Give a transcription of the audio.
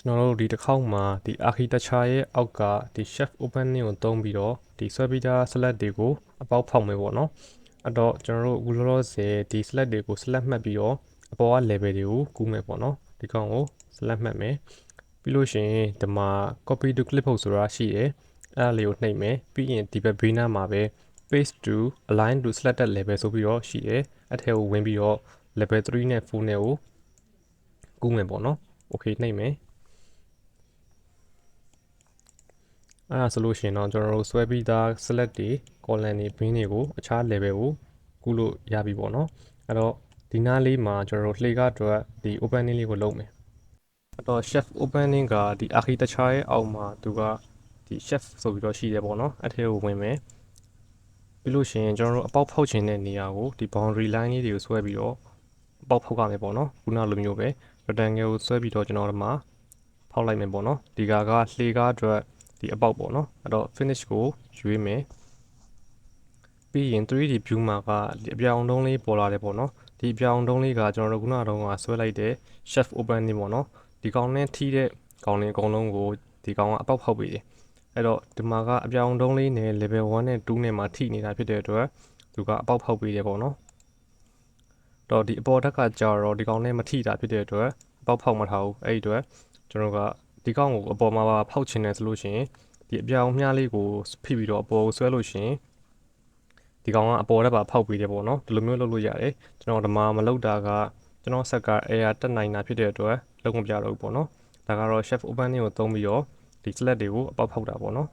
ကျွန်တော်တို့ဒီတစ်ခေါက်မှာဒီ architecture ရဲ့အောက်ကဒီ chef opening ကိုသုံးပြီးတော့ဒီ ဆွဲပြီးသား select တွေကိုအပေါက်ဖောက်မယ်ပေါ့နော်အဲ့တော့ကျွန်တော်တို့အခုလောလောဆယ်ဒီ select တွေကို select မှတ်ပြီးတော့အပေါ်က level တွေကိုကူးမယ်ပေါ့နော်ဒီကောင်ကို select မှတ်မယ်ပြီးလို့ရှိရင်ဒီမှာ copy to clipboard ဆိုတာရှိတယ်အဲ့ဒါလေးကိုနှိပ်မယ်ပြီးရင်ဒီဘက်ဘေးနားမှာပဲ paste to align to selected level ဆိုပြီးတော့ရှိတယ်အဲ့ထဲကိုဝင်ပြီးတော့ level 3နဲ့4နဲ့ကိုကူးမယ်ပေါ့နော် okay နှိပ်မယ်အဲ့ဒါဆိုလို့ရှိရင်တော့ကျွန်တော်တို့ဆွဲပြီးသား select တွေ column တွေ bin တွေကိုအခြား level ကိုကူးလို့ရပြီပေါ့နော်အဲ့တော့ဒီနားလေးမှာကျွန်တော်တို့လှေကားအတွက်ဒီ opening လေးကိုလုပ်မယ်အဲ့တော့ chef opening ကဒီ architecture ရဲ့အောက်မှာသူကဒီ chef ဆိုပြီးတော့ရှိတယ်ပေါ့နော်အဲ့ထဲကိုဝင်မယ်ပြီးလို့ရှိရင်ကျွန်တော်တို့အပေါက်ဖောက်ခြင်းတဲ့နေရာကိုဒီ boundary line လေးတွေကိုဆွဲပြီးတော့အပေါက်ဖောက်ရမယ်ပေါ့နော်ခုနလိုမျိုးပဲ rectangle ကိုဆွဲပြီးတော့ကျွန်တော်တို့မှာဖောက်လိုက်မယ်ပေါ့နော်ဒီကလှေကားအတွက်ဒီအပေါက်ပေါ့နော်အဲ့တော့ finish ကိုရွေးမယ်ပြီးရင် 3D view မှာကဒီအပြောင်တုံးလေးပေါ်လာတယ်ပေါ့နော်ဒီအပြောင်တုံးလေးကကျွန်တော်တို့ခုနတုန်းကဆွဲလိုက်တဲ့ chef opening ပေါ့နော်ဒီကောင်နဲ့ထိတဲ့ကောင်လေးအကုန်လုံးကိုဒီကောင်ကအပေါက်ဖောက်ပေးတယ်အဲ့တော့ဒီမှာကအပြောင်တုံးလေးနဲ့ level 1နဲ့2နဲ့မှာထိနေတာဖြစ်တဲ့အတွက်သူကအပေါက်ဖောက်ပေးတယ်ပေါ့နော်တော့ဒီအပေါ်ဓာတ်ကကြာတော့ဒီကောင်နဲ့မထိတာဖြစ်တဲ့အတွက်အပေါက်ဖောက်မထားဘူးအဲ့ဒီအတွက်ကျွန်တော်ကဒီကောင်ကိုအပေါ်မှာဖောက်ချင်တယ်ဆိုလို့ရှိရင်ဒီအပြောင်မြားလေးကိုဖိပြီးတော့အပေါ်ကိုဆွဲလို့ရှိရင်ဒီကောင်ကအပေါ်ဓာတ်ပါဖောက်ပေးတယ်ပေါ့နော်ဒီလိုမျိုးလုပ်လို့ရတယ်ကျွန်တော်ဒီမှာမလုပ်တာကကျွန်တော်ဆက်က air တက်နိုင်တာဖြစ်တဲ့အတွက်လုံးမပြတော့ဘူးပေါ့နော်ဒါကတော့ chef opening ကိုသုံးပြီးတော့ဒီ select တွေကိုအပေါက်ဖောက်တာပေါ့နော်